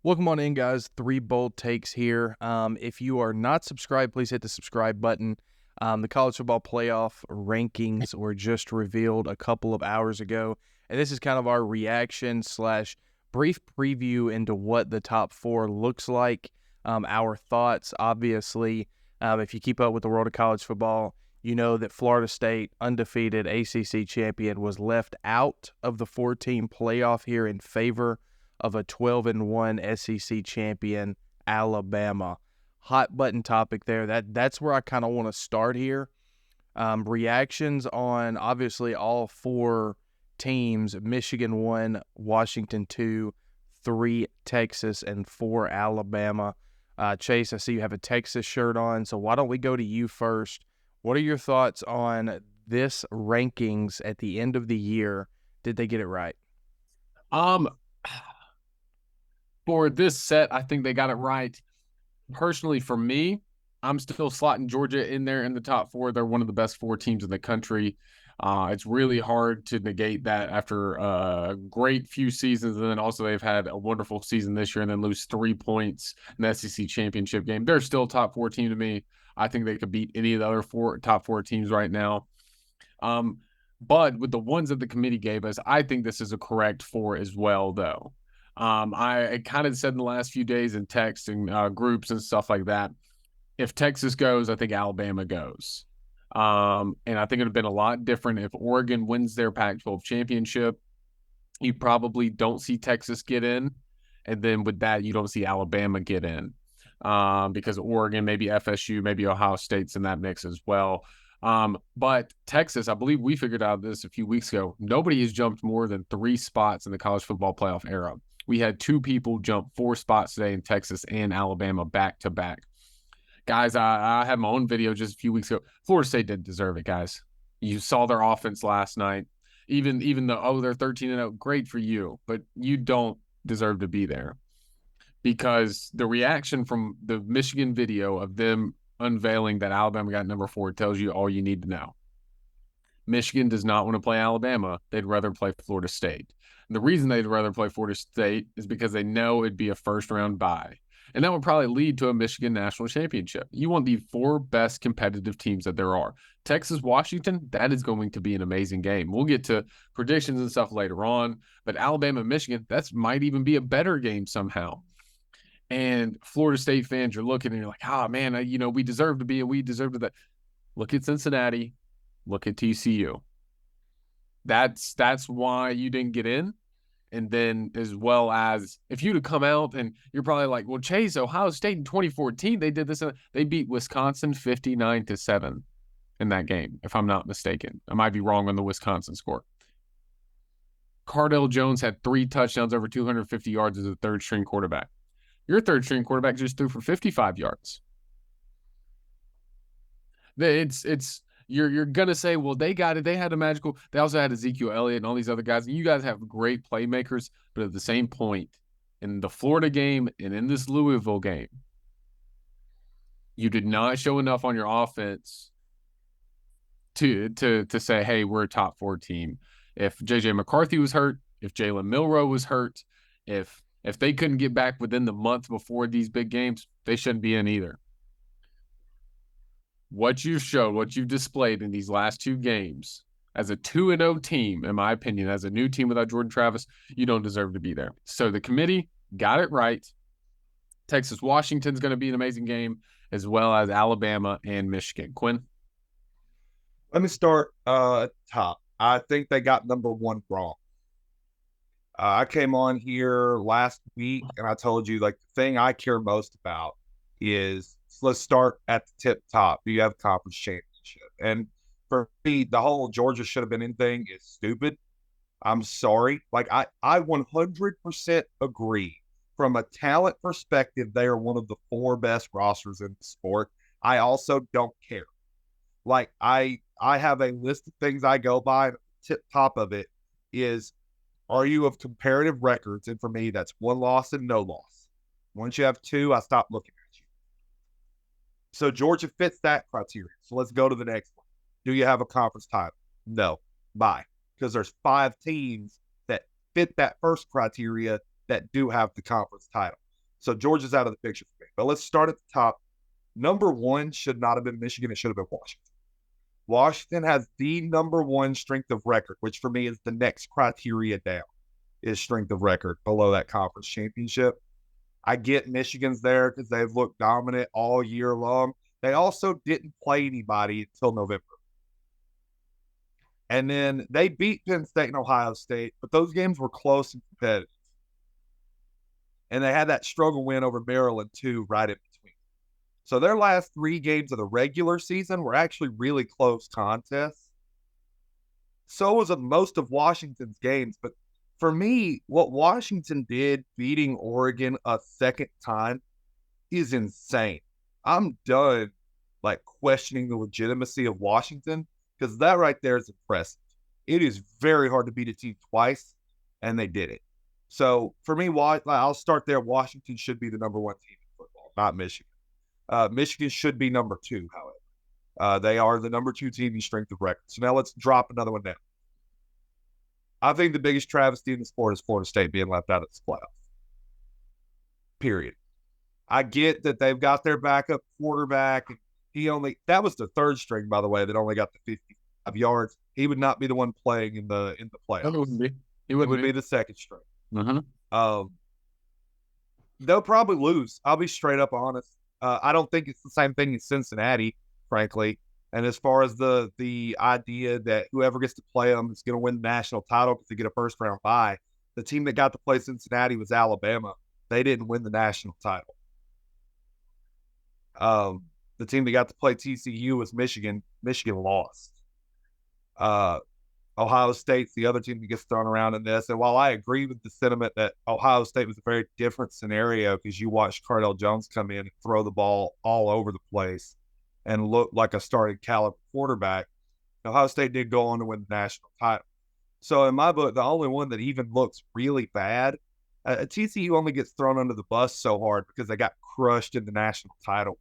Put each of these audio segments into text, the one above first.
Welcome on in, guys. Three bold takes here. If you are not subscribed, please hit the subscribe button. The college football playoff rankings were just revealed a couple of hours ago, and this is kind of our reaction slash brief preview into what the top four looks like. Our thoughts, obviously, if you keep up with the world of college football, you know that Florida State, undefeated ACC champion, was left out of the four-team playoff here in favor of a 12-1 SEC champion, Alabama. Hot button topic there. That's where I kind of want to start here. Reactions on obviously all four teams: Michigan 1, Washington 2, 3 Texas, and 4 Alabama. Chase, I see you have a Texas shirt on, so why don't we go to you first? What are your thoughts on this rankings at the end of the year? Did they get it right? Um, for this set, I think they got it right. Personally, for me, I'm still slotting Georgia in there in the top four. They're one of the best four teams in the country. It's really hard to negate that after a great few seasons. And then also they've had a wonderful season this year and then lose 3 points in the SEC championship game. They're still a top four team to me. I think they could beat any of the other top four teams right now. But with the ones that the committee gave us, I think this is a correct four as well, though. I kind of said in the last few days in text and groups and stuff like that, if Texas goes, I think Alabama goes. And I think it would have been a lot different if Oregon wins their Pac-12 championship. You probably don't see Texas get in. And then with that, you don't see Alabama get in because Oregon, maybe FSU, maybe Ohio State's in that mix as well. But Texas, I believe we figured out this a few weeks ago. Nobody has jumped more than 3 spots in the college football playoff era. We had 2 people jump 4 spots today in Texas and Alabama back to back. Guys, I had my own video just a few weeks ago. Florida State didn't deserve it, guys. You saw their offense last night. Even though, they're 13-0, great for you, but you don't deserve to be there because the reaction from the Michigan video of them unveiling that Alabama got number 4 tells you all you need to know. Michigan does not want to play Alabama. They'd rather play Florida State. And the reason they'd rather play Florida State is because they know it'd be a first-round bye. And that would probably lead to a Michigan national championship. You want the 4 best competitive teams that there are. Texas, Washington, that is going to be an amazing game. We'll get to predictions and stuff later on. But Alabama, Michigan, that might even be a better game somehow. And Florida State fans, you're looking and you're like, man, we deserve to be and we deserve to that. Look at Cincinnati. Look at TCU. That's why you didn't get in. And then as well as if you'd have come out and you're probably like, well, Chase, Ohio State in 2014, they did this. They beat Wisconsin 59-7 in that game, if I'm not mistaken. I might be wrong on the Wisconsin score. Cardell Jones had 3 touchdowns over 250 yards as a third-string quarterback. Your third-string quarterback just threw for 55 yards. You're gonna say, well, they got it. They had a magical. They also had Ezekiel Elliott and all these other guys. And you guys have great playmakers, but at the same point, in the Florida game and in this Louisville game, you did not show enough on your offense to say, hey, we're a top 4 team. If JJ McCarthy was hurt, if Jalen Milroe was hurt, if they couldn't get back within the month before these big games, they shouldn't be in either. What you've showed, what you've displayed in these last 2 games as a 2-0 team, in my opinion, as a new team without Jordan Travis, you don't deserve to be there. So the committee got it right. Texas Washington's going to be an amazing game, as well as Alabama and Michigan. Quinn? Let me start at the top. I think they got number 1 wrong. I came on here last week and I told you, like, the thing I care most about is let's start at the tip top. Do you have conference championship? And for me, the whole Georgia should have been in thing is stupid. I'm sorry. Like, I 100% agree. From a talent perspective, they are one of the 4 best rosters in the sport. I also don't care. Like, I have a list of things I go by. And the tip top of it is, are you of comparative records? And for me, that's 1 loss and no loss. Once you have 2, I stop looking at you. So Georgia fits that criteria. So let's go to the next one. Do you have a conference title? No. Bye. Because there's 5 teams that fit that first criteria that do have the conference title. So Georgia's out of the picture for me. But let's start at the top. Number one should not have been Michigan. It should have been Washington. Washington has the number one strength of record, which for me is the next criteria down, is strength of record below that conference championship. I get Michigan's there because they've looked dominant all year long. They also didn't play anybody until November. And then they beat Penn State and Ohio State, but those games were close and competitive. And they had that struggle win over Maryland, too, right in between. So their last 3 games of the regular season were actually really close contests. So was most of Washington's games. But for me, what Washington did beating Oregon a second time is insane. I'm done questioning the legitimacy of Washington, because that right there is impressive. It is very hard to beat a team twice, and they did it. So for me, I'll start there. Washington should be the number one team in football, not Michigan. Michigan should be number 2, however. They are the number 2 team in strength of record. So now let's drop another one down. I think the biggest travesty in the sport is Florida State being left out of this playoff. Period. I get that they've got their backup quarterback. That was the 3rd string, by the way, that only got the 55 yards. He would not be the one playing in the playoffs. It wouldn't be. It would be the 2nd string. Uh-huh. They'll probably lose. I'll be straight up honest. I don't think it's the same thing as Cincinnati, frankly. And as far as the idea that whoever gets to play them is going to win the national title because they get a first-round bye, the team that got to play Cincinnati was Alabama. They didn't win the national title. The team that got to play TCU was Michigan. Michigan lost. Ohio State's the other team that gets thrown around in this. And while I agree with the sentiment that Ohio State was a very different scenario because you watched Cardell Jones come in and throw the ball all over the place and look like a starting caliber quarterback, Ohio State did go on to win the national title. So in my book, the only one that even looks really bad, TCU only gets thrown under the bus so hard because they got crushed in the national title.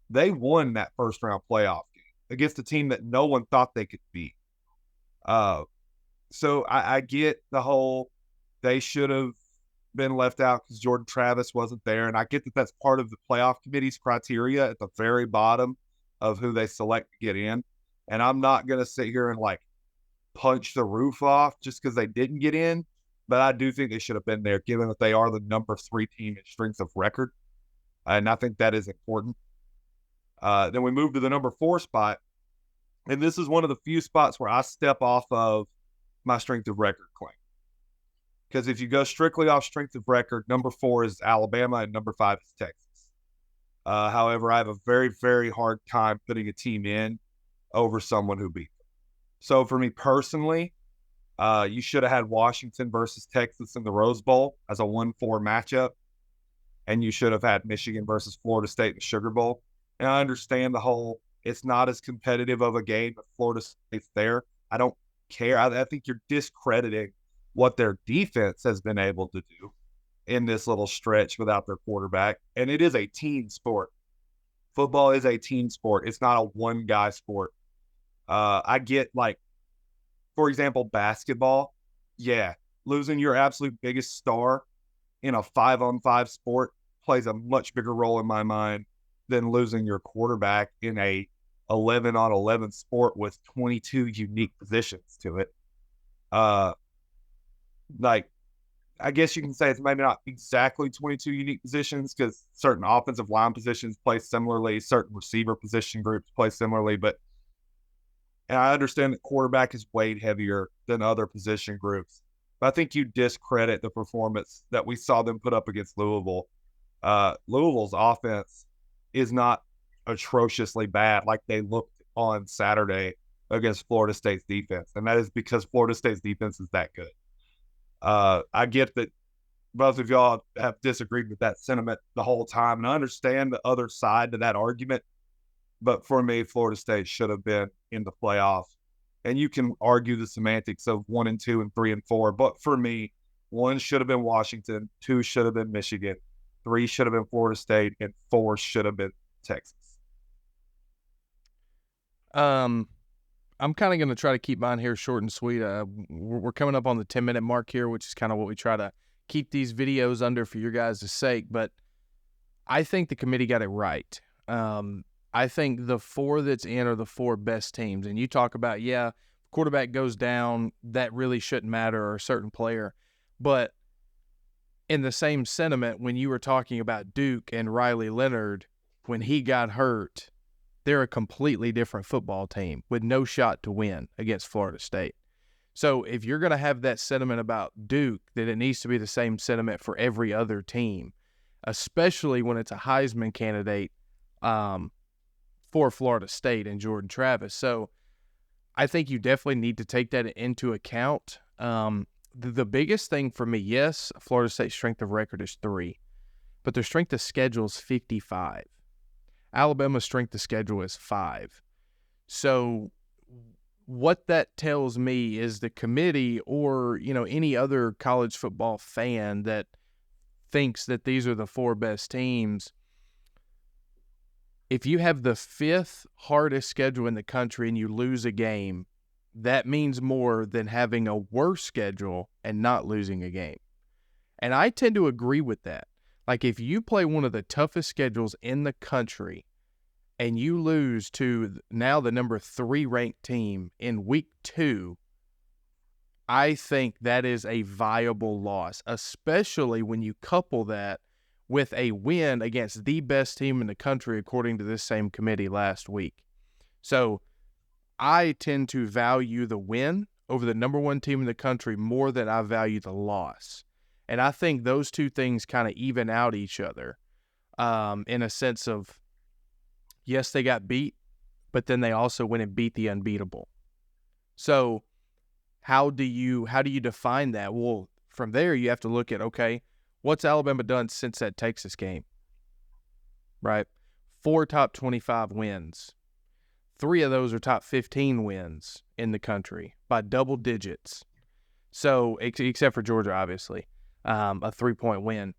They won that first-round playoff game against a team that no one thought they could beat. So I get the whole they should have been left out because Jordan Travis wasn't there. And I get that that's part of the playoff committee's criteria at the very bottom of who they select to get in. And I'm not going to sit here and punch the roof off just because they didn't get in. But I do think they should have been there, given that they are the number 3 team in strength of record. And I think that is important. Then we move to the number 4 spot. And this is one of the few spots where I step off of my strength of record claim. Because if you go strictly off strength of record, number 4 is Alabama and number 5 is Texas. However, I have a very, very hard time putting a team in over someone who beat them. So for me personally, you should have had Washington versus Texas in the Rose Bowl as a 1-4 matchup. And you should have had Michigan versus Florida State in the Sugar Bowl. And I understand the whole, it's not as competitive of a game if Florida State's there. I don't care. I think you're discrediting what their defense has been able to do in this little stretch without their quarterback. And it is a team sport. Football is a team sport. It's not a one-guy sport. I get, for example, basketball. Yeah, losing your absolute biggest star in a 5-on-5 sport plays a much bigger role in my mind than losing your quarterback in a 11-on-11 sport with 22 unique positions to it. I guess you can say it's maybe not exactly 22 unique positions because certain offensive line positions play similarly, certain receiver position groups play similarly, and I understand that quarterback is weighed heavier than other position groups. But I think you discredit the performance that we saw them put up against Louisville. Louisville's offense is not atrociously bad like they looked on Saturday against Florida State's defense. And that is because Florida State's defense is that good. I get that both of y'all have disagreed with that sentiment the whole time. And I understand the other side to that argument. But for me, Florida State should have been in the playoff. And you can argue the semantics of 1 and 2 and 3 and 4. But for me, 1 should have been Washington, 2 should have been Michigan, 3 should have been Florida State, and 4 should have been Texas. I'm kind of going to try to keep mine here short and sweet. We're coming up on the 10-minute mark here, which is kind of what we try to keep these videos under for your guys' sake, but I think the committee got it right. I think the 4 that's in are the 4 best teams. And you talk about, quarterback goes down, that really shouldn't matter, or a certain player. But in the same sentiment, when you were talking about Duke and Riley Leonard, when he got hurt, they're a completely different football team with no shot to win against Florida State. So if you're going to have that sentiment about Duke, then it needs to be the same sentiment for every other team, especially when it's a Heisman candidate for Florida State and Jordan Travis. So I think you definitely need to take that into account. The biggest thing for me, yes, Florida State's strength of record is 3, but their strength of schedule is 55. Alabama's strength of schedule is 5. So what that tells me is the committee, or any other college football fan that thinks that these are the 4 best teams, if you have the 5th hardest schedule in the country and you lose a game, that means more than having a worse schedule and not losing a game. And I tend to agree with that. Like, if you play one of the toughest schedules in the country and you lose to now the number 3 ranked team in week 2, I think that is a viable loss, especially when you couple that with a win against the best team in the country, according to this same committee last week. So I tend to value the win over the number 1 team in the country more than I value the loss. And I think those two things kind of even out each other in a sense of, yes, they got beat, but then they also went and beat the unbeatable. So how do you define that? Well, from there you have to look at, okay, what's Alabama done since that Texas game? Right? 4 top 25 wins. 3 of those are top 15 wins in the country by double digits. So, except for Georgia, obviously, a 3-point win.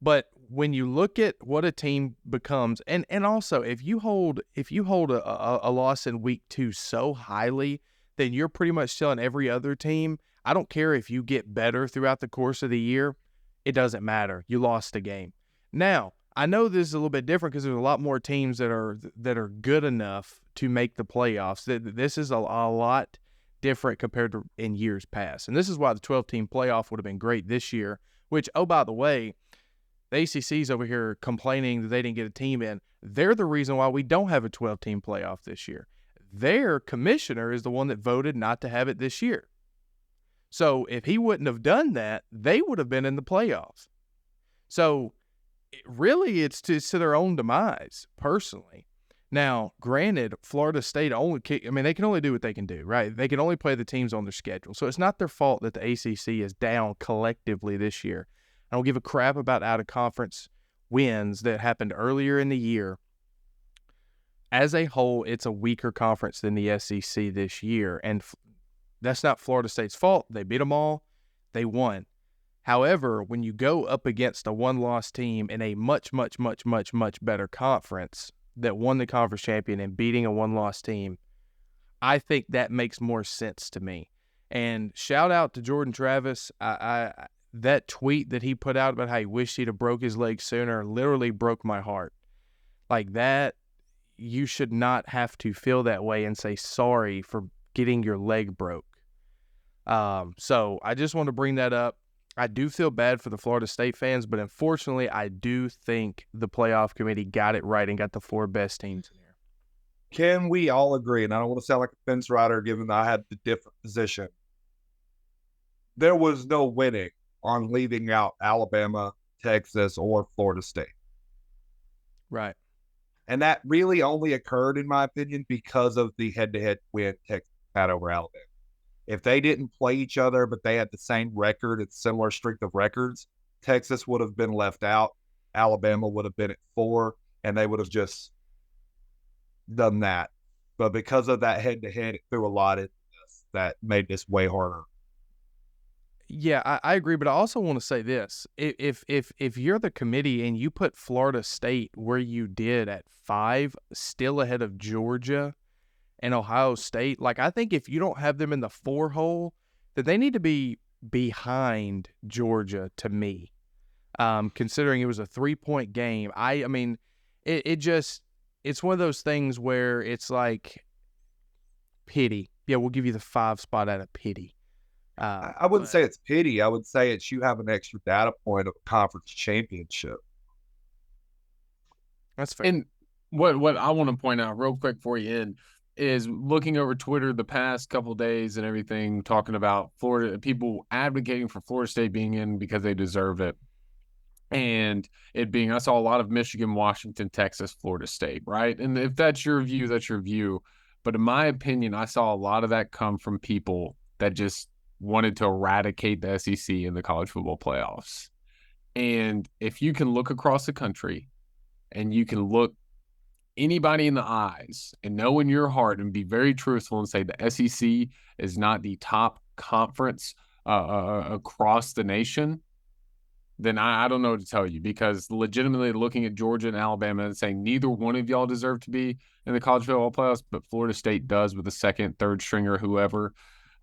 But when you look at what a team becomes, and also if you hold a loss in week 2 so highly, then you're pretty much telling every other team, I don't care if you get better throughout the course of the year, it doesn't matter. You lost a game. Now, I know this is a little bit different because there's a lot more teams that are good enough to make the playoffs. This is a lot different compared to in years past. And this is why the 12-team playoff would have been great this year, which, oh, by the way, the ACC's over here complaining that they didn't get a team in. They're the reason why we don't have a 12-team playoff this year. Their commissioner is the one that voted not to have it this year. So if he wouldn't have done that, they would have been in the playoffs. So really it's to their own demise, personally. Now, granted, Florida State they can only do what they can do, right? They can only play the teams on their schedule. So it's not their fault that the ACC is down collectively this year. I don't give a crap about out-of-conference wins that happened earlier in the year. As a whole, it's a weaker conference than the SEC this year, and that's not Florida State's fault. They beat them all. They won. However, when you go up against a one-loss team in a much, much, much, much, much better conference that won the conference champion and beating a one-loss team, I think that makes more sense to me. And shout out to Jordan Travis. That tweet that he put out about how he wished he'd have broke his leg sooner literally broke my heart. Like that, you should not have to feel that way and say sorry for getting your leg broke. So I just want to bring that up. I do feel bad for the Florida State fans, but unfortunately, I do think the playoff committee got it right and got the 4 best teams in here. Can we all agree, and I don't want to sound like a fence rider given that I had the different position, there was no winning on leaving out Alabama, Texas, or Florida State. Right. And that really only occurred, in my opinion, because of the head-to-head win Texas had over Alabama. If they didn't play each other, but they had the same record and similar strength of records, Texas would have been left out. Alabama would have been at 4, and they would have just done that. But because of that head-to-head, it threw a lot at this that made this way harder. Yeah, I agree, but I also want to say this. If you're the committee and you put Florida State where you did at 5, still ahead of Georgia and Ohio State, like I think if you don't have them in the 4 hole, then they need to be behind Georgia to me. Considering it was a 3-point game. I mean, it's one of those things where it's like pity. Yeah, we'll give you the 5 spot out of pity. I wouldn't say it's pity. I would say it's you have an extra data point of a conference championship. That's fair. And what I want to point out real quick before you end is looking over Twitter the past couple of days and everything, talking about Florida, people advocating for Florida State being in because they deserve it. And it being, I saw a lot of Michigan, Washington, Texas, Florida State, right? And if that's your view, that's your view. But in my opinion, I saw a lot of that come from people that just wanted to eradicate the SEC in the college football playoffs. And if you can look across the country and you can look anybody in the eyes and know in your heart and be very truthful and say the SEC is not the top conference across the nation, then I don't know what to tell you, because legitimately looking at Georgia and Alabama and saying neither one of y'all deserve to be in the college football playoffs, but Florida State does with the second, third stringer, whoever,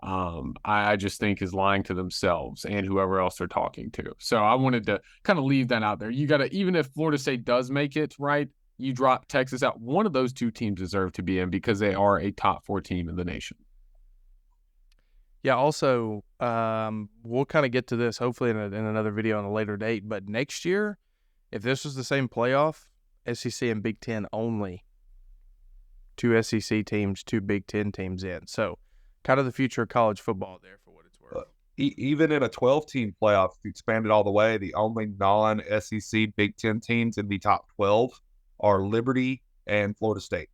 I just think is lying to themselves and whoever else they're talking to. So I wanted to kind of leave that out there. You got to, even if Florida State does make it, right, you drop Texas out, one of those two teams deserve to be in because they are a top 4 team in the nation. Yeah, also, we'll kind of get to this hopefully in another video on a later date. But next year, if this was the same playoff, SEC and Big Ten only, 2 SEC teams, 2 Big Ten teams in. So kind of the future of college football there for what it's worth. Even in a 12-team playoff, if you expand it all the way, the only non-SEC Big Ten teams in the top 12 are Liberty and Florida State.